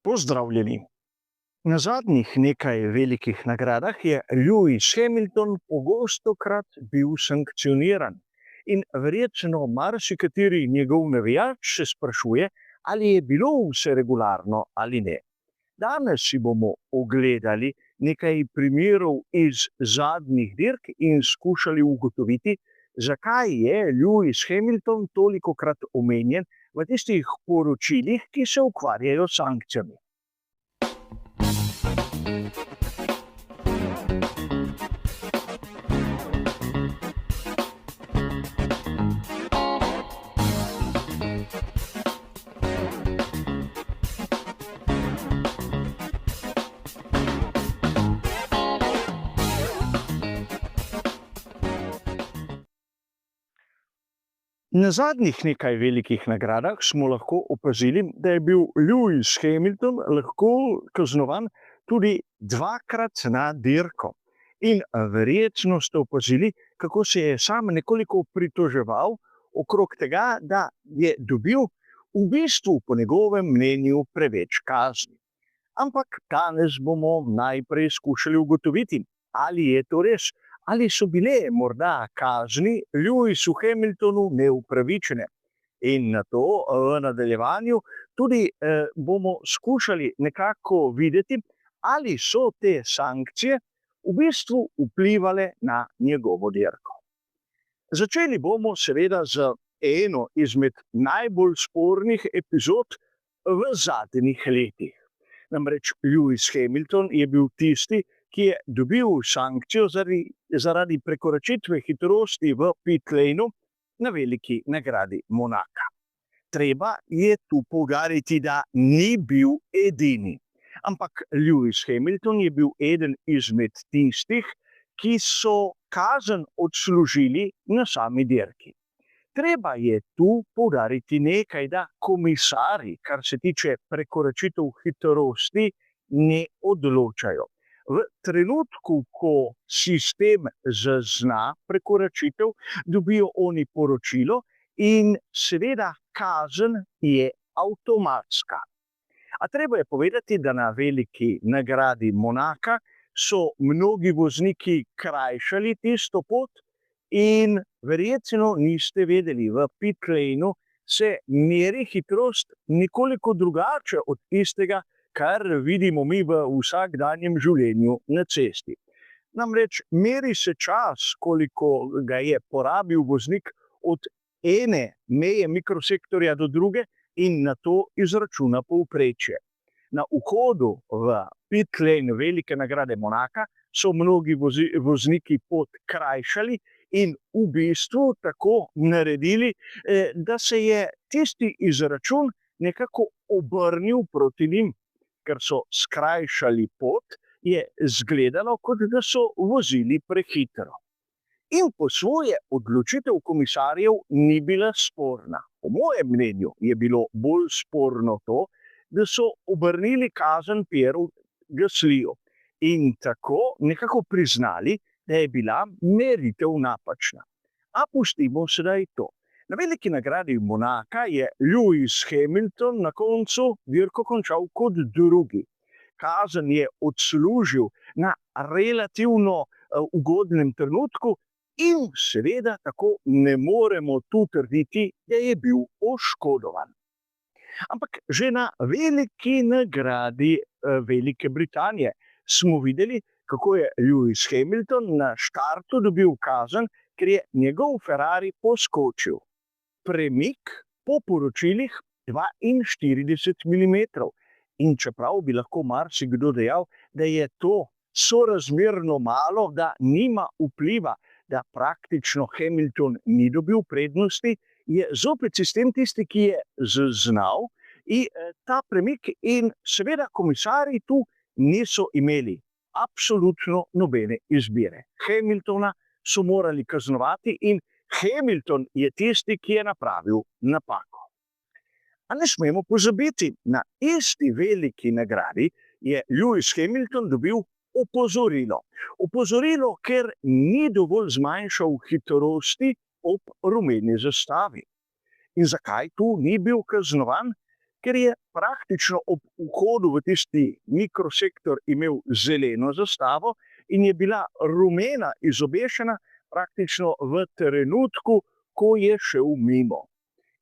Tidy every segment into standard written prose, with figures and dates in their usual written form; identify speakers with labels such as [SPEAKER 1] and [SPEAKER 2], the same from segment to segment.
[SPEAKER 1] Pozdravljeni. Na zadnjih nekaj velikih nagradah je Lewis Hamilton pogostokrat bil sankcioniran. In verjetno marsikateri njegov navijač se sprašuje, ali je bilo vse regularno ali ne. Danes si bomo ogledali nekaj primerov iz zadnjih dirk in skušali ugotoviti, zakaj je Lewis Hamilton tolikokrat omenjen v tistih poročilih, ki se ukvarjajo s sankcijami. Na zadnjih nekaj velikih nagradah smo lahko opazili, da je bil Lewis Hamilton lahko kaznovan tudi dvakrat na dirko. In verjetno ste opazili, kako se je sam nekoliko pritoževal okrog tega, da je dobil v bistvu po njegovem mnenju preveč kazni. Ampak danes bomo najprej skušali ugotoviti, ali je to res. Ali so bile morda kazni Lewisu Hamiltonu neupravičene? In na to v nadaljevanju tudi bomo skušali nekako videti, ali so te sankcije v bistvu vplivale na njegovo dirko. Začeli bomo seveda z eno izmed najbolj spornih epizod v zadnjih letih. Namreč Lewis Hamilton je bil tisti, ki je dobil sankcijo zaradi prekoračitve hitrosti v pit laneu na veliki nagradi Monaka. Treba je tu poudariti, da ni bil edini. Ampak Lewis Hamilton je bil eden izmed tistih, ki so kazen odslužili na sami dirki. Treba je tu poudariti nekaj, da komisarji, kar se tiče prekoračitev hitrosti, ne odločajo. V trenutku, ko sistem zazna prekoračitev, dobijo oni poročilo in seveda kazen je avtomatska. A treba je povedati, da na veliki nagradi Monaka so mnogi vozniki krajšali tisto pot in verjetno niste vedeli, v pit laneu se meri hitrost nekoliko drugače od tistega, kar vidimo mi v vsakdanjem življenju na cesti. Namreč meri se čas, koliko ga je porabil voznik od ene meje mikrosektorja do druge in na to izračuna povprečje. Na vhodu v pit lane velike nagrade Monaka so mnogi vozniki pot krajšali in v bistvu tako naredili, da se je tisti izračun nekako obrnil proti njim. Ker so skrajšali pot, je izgledalo, kot da so vozili prehitro. In po svoje odločitev komisarjev ni bila sporna. Po mojem mnenju je bilo bolj sporno to, da so obrnili kazen Pierru Gaslyju in tako nekako priznali, da je bila meritev napačna. A pustimo sedaj to. Na veliki nagradi Monaka je Lewis Hamilton na koncu dirko končal kot drugi. Kazen je odslužil na relativno ugodnem trenutku in seveda tako ne moremo tu trditi, da je bil oškodovan. Ampak že na veliki nagradi Velike Britanije smo videli, kako je Lewis Hamilton na štartu dobil kazen, ker je njegov Ferrari poskočil. Premik po poročilih 42 mm. In čeprav bi lahko marsikdo dejal, da je to sorazmerno malo, da nima vpliva, da praktično Hamilton ni dobil prednosti, je zopet sistem tisti, ki je zaznal ta premik in seveda komisarji tu niso imeli absolutno nobene izbire. Hamiltona so morali kaznovati in Hamilton je tisti, ki je napravil napako. A ne smemo pozabiti, na isti veliki nagradi je Lewis Hamilton dobil opozorilo. Opozorilo, ker ni dovolj zmanjšal hitrosti ob rumeni zastavi. In zakaj tu ni bil kaznovan? ker je praktično ob vhodu v tisti mikrosektor imel zeleno zastavo in je bila rumena izobešena praktično v trenutku, ko je šel mimo.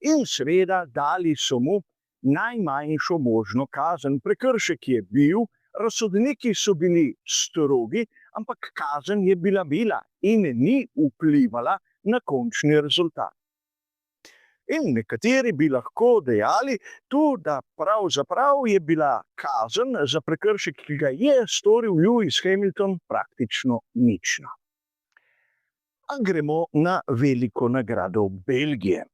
[SPEAKER 1] In seveda dali so mu najmanjšo možno kazen. Prekršek je bil, razsodniki so bili strogi, ampak kazen je bila mila in ni vplivala na končni rezultat. In nekateri bi lahko dejali tu, da pravzaprav je bila kazen za prekršek, ki ga je storil Lewis Hamilton, praktično nična. A gremo na veliko nagrado Belgije.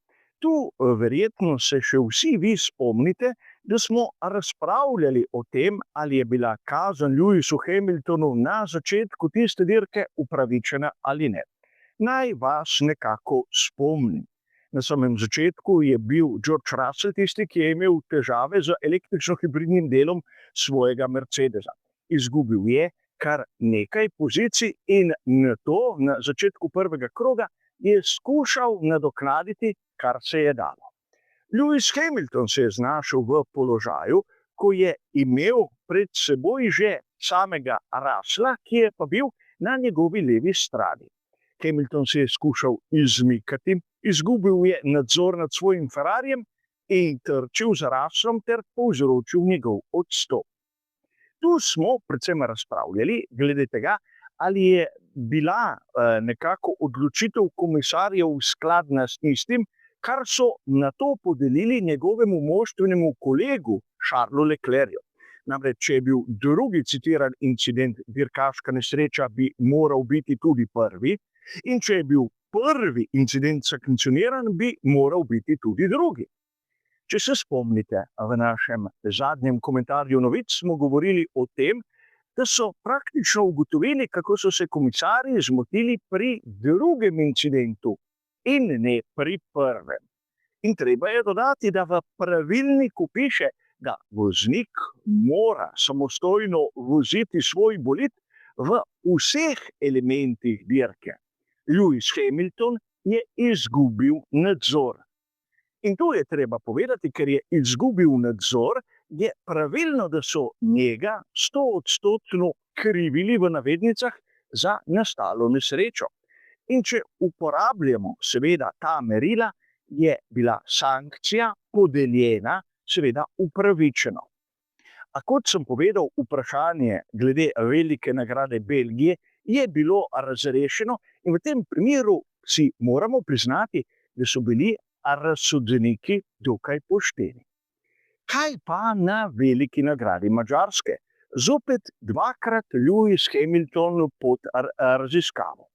[SPEAKER 1] Tu verjetno se še vsi vi spomnite, da smo razpravljali o tem, ali je bila kazen Lewisu Hamiltonu na začetku tiste dirke upravičena ali ne. Naj vas nekako spomnim. Na samem začetku je bil George Russell tisti, ki je imel težave z električno-hibridnim delom svojega Mercedesa. Izgubil je kar nekaj pozicij in na začetku prvega kroga je skušal nadoknaditi, kar se je dalo. Lewis Hamilton se je znašel v položaju, ko je imel pred seboj že samega Russella, ki je pa bil na njegovi levi strani. Hamilton se je skušal izmikati, izgubil je nadzor nad svojim Ferrarijem in trčil za Russellom ter povzročil njegov odstop. Tu smo predvsem razpravljali glede tega, ali je bila nekako odločitev komisarjev skladna s tistim, kar so nato podelili njegovemu moštvenemu kolegu Charlesu Leclercu. Namreč, če je bil drugi citiran incident dirkaška nesreča, bi moral biti tudi prvi, in če je bil prvi incident sankcioniran, bi moral biti tudi drugi. Če se spomnite, v našem zadnjem komentarju novic smo govorili o tem, da so praktično ugotovili, kako so se komisarji zmotili pri drugem incidentu in ne pri prvem. In treba je dodati, da v pravilniku piše, da voznik mora samostojno voziti svoj bolid v vseh elementih dirke. Lewis Hamilton je izgubil nadzor. In to je treba povedati, ker je izgubil nadzor, je pravilno, da so njega 100% krivili v navednicah za nastalo nesrečo. In če uporabljamo seveda ta merila, je bila sankcija podeljena seveda upravičeno. A kot sem povedal, vprašanje glede velike nagrade Belgije je bilo razrešeno in v tem primeru si moramo priznati, da so bili razsodniki dokaj pošteni. Kaj pa na veliki nagradi Madžarske? Zopet dvakrat Lewis Hamilton pod raziskavo.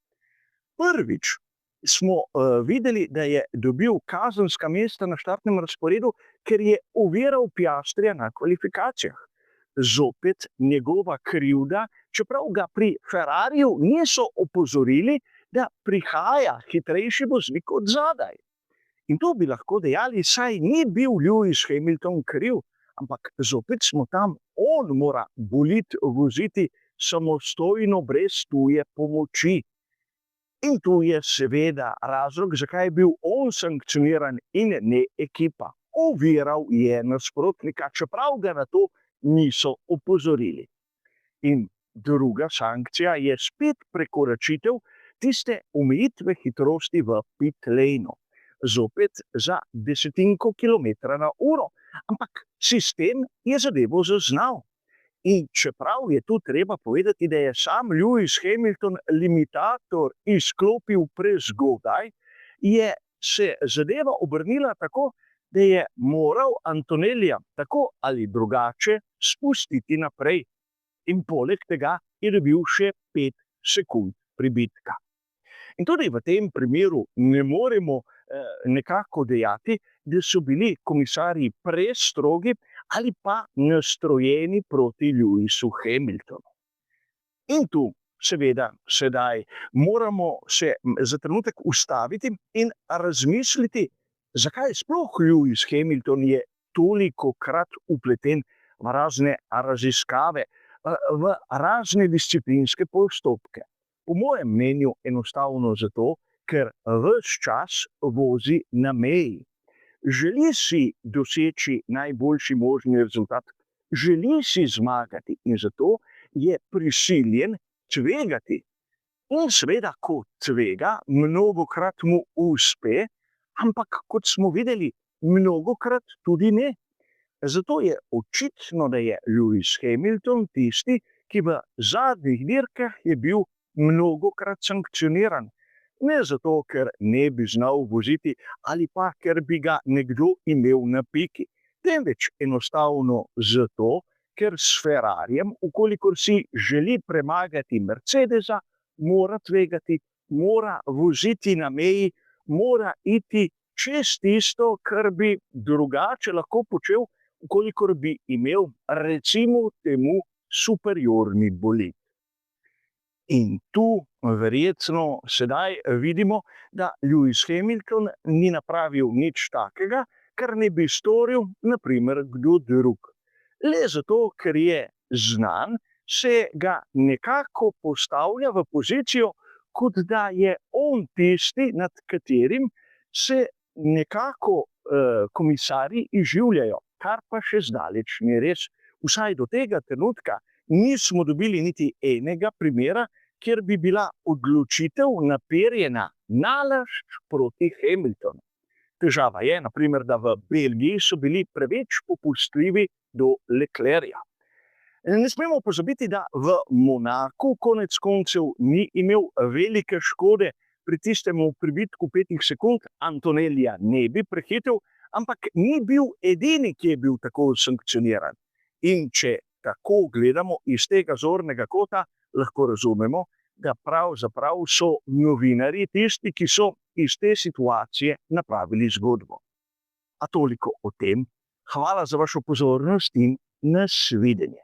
[SPEAKER 1] Prvič smo videli, da je dobil kazenska mesta na štartnem razporedu, ker je oviral Piastrija na kvalifikacijah. Zopet njegova krivda, čeprav ga pri Ferrariju niso opozorili, da prihaja hitrejši voznik od zadaj. In to bi lahko dejali, saj ni bil Lewis Hamilton kriv, ampak zopet smo tam, on mora bolid voziti samostojno, brez tuje pomoči. In tu je seveda razlog, zakaj je bil on sankcioniran in ne ekipa. Oviral je nasprotnika, čeprav ga na to niso opozorili. In druga sankcija je spet prekoračitev tiste omejitve hitrosti v pit laneu. Zopet za desetinko kilometra na uro, ampak sistem je zadevo zaznal. In čeprav je tu treba povedati, da je sam Lewis Hamilton limitator izklopil prezgodaj, je se zadeva obrnila tako, da je moral Antonellija tako ali drugače spustiti naprej. In poleg tega je dobil še 5 sekund pribitka. In tudi v tem primeru ne moremo nekako dejati, da so bili komisarji prestrogi ali pa nastrojeni proti Lewisu Hamiltonu. In tu seveda sedaj moramo se za trenutek ustaviti in razmisliti, zakaj sploh Lewis Hamilton je tolikokrat vpleten v razne raziskave, v razne disciplinske postopke. Po mojem mnenju enostavno zato, ker ves čas vozi na meji. želi si doseči najboljši možni rezultat, želi si zmagati in zato je prisiljen tvegati. In seveda, ko tvega, mnogokrat mu uspe, ampak kot smo videli, mnogokrat tudi ne. Zato je očitno, da je Lewis Hamilton tisti, ki v zadnjih dirkah je bil mnogokrat sankcioniran. Ne zato, ker ne bi znal voziti ali pa ker bi ga nekdo imel na piki, temveč enostavno zato, ker s Ferrarijem, ukolikor si želi premagati Mercedesa, mora tvegati, mora voziti na meji, mora iti čez tisto, kar bi drugače lahko počel, ukolikor bi imel, recimo temu, superiorni bolid. In tu verjetno sedaj vidimo, da Lewis Hamilton ni napravil nič takega, kar ne bi storil, na primer, kdo drug. Le zato, ker je znan, se ga nekako postavlja v pozicijo, kot da je on tisti, nad katerim se nekako komisarji izživljajo, kar pa še zdaleč ni res. Vsaj do tega trenutka nismo dobili niti enega primera, kjer bi bila odločitev naperjena nalašč proti Hamiltonu. Težava je, na primer, da v Belgiji so bili preveč popustljivi do Leclerca. Ne smemo pozabiti, da v Monaku konec koncev ni imel velike škode pri tistem pribitku 5 sekund, Antonellija ne bi prehitel, ampak ni bil edini, ki je bil tako sankcioniran. In če tako gledamo iz tega zornega kota, lahko razumemo, da pravzaprav so novinarji tisti, ki so iz te situacije napravili zgodbo. A toliko o tem. Hvala za vašo pozornost in nasvidenje.